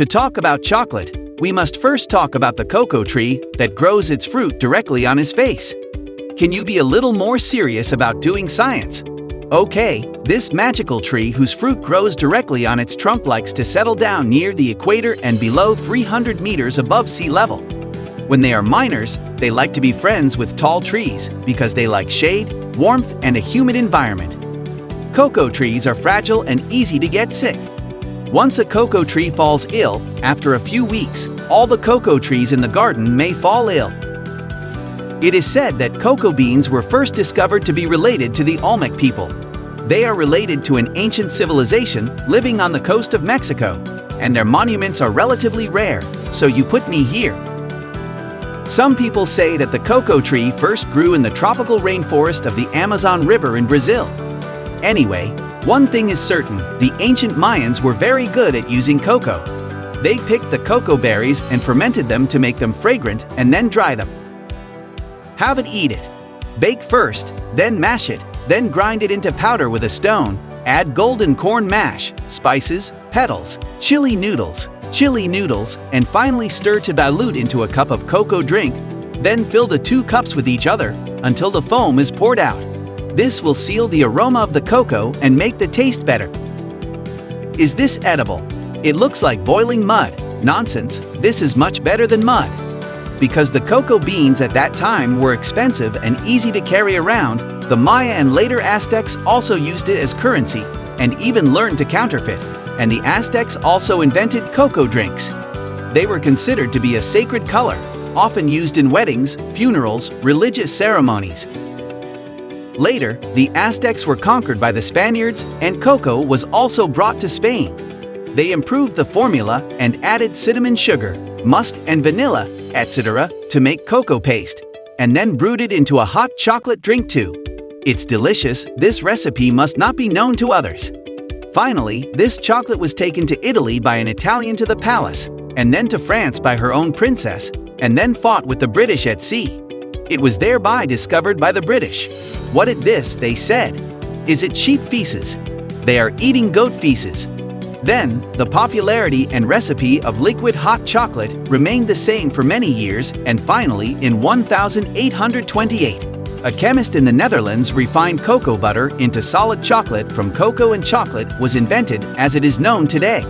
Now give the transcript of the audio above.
To talk about chocolate, we must first talk about the cocoa tree that grows its fruit directly on his face. Can you be a little more serious about doing science? Okay, this magical tree whose fruit grows directly on its trunk likes to settle down near the equator and below 300 meters above sea level. When they are minors, they like to be friends with tall trees because they like shade, warmth, and a humid environment. Cocoa trees are fragile and easy to get sick. Once a cocoa tree falls ill, after a few weeks, all the cocoa trees in the garden may fall ill. It is said that cocoa beans were first discovered to be related to the Olmec people. They are related to an ancient civilization living on the coast of Mexico, and their monuments are relatively rare, so you put me here. Some people say that the cocoa tree first grew in the tropical rainforest of the Amazon River in Brazil. Anyway, one thing is certain, the ancient Mayans were very good at using cocoa. They picked the cocoa berries and fermented them to make them fragrant and then dry them. Have it, eat it. Bake first, then mash it, then grind it into powder with a stone. Add golden corn mash, spices, petals, chili noodles, and finally stir to dilute into a cup of cocoa drink. Then fill the 2 cups with each other until the foam is poured out. This will seal the aroma of the cocoa and make the taste better. Is this edible? It looks like boiling mud. Nonsense, this is much better than mud. Because the cocoa beans at that time were expensive and easy to carry around, the Maya and later Aztecs also used it as currency and even learned to counterfeit, and the Aztecs also invented cocoa drinks. They were considered to be a sacred color, often used in weddings, funerals, religious ceremonies. Later, the Aztecs were conquered by the Spaniards and cocoa was also brought to Spain. They improved the formula and added cinnamon sugar, musk and vanilla, etc. to make cocoa paste, and then brewed it into a hot chocolate drink too. It's delicious. This recipe must not be known to others. Finally, this chocolate was taken to Italy by an Italian to the palace, and then to France by her own princess, and then fought with the British at sea. It was thereby discovered by the British. What is this, they said? Is it sheep feces? They are eating goat feces. Then, the popularity and recipe of liquid hot chocolate remained the same for many years, and finally, in 1828, a chemist in the Netherlands refined cocoa butter into solid chocolate from cocoa, and chocolate was invented as it is known today.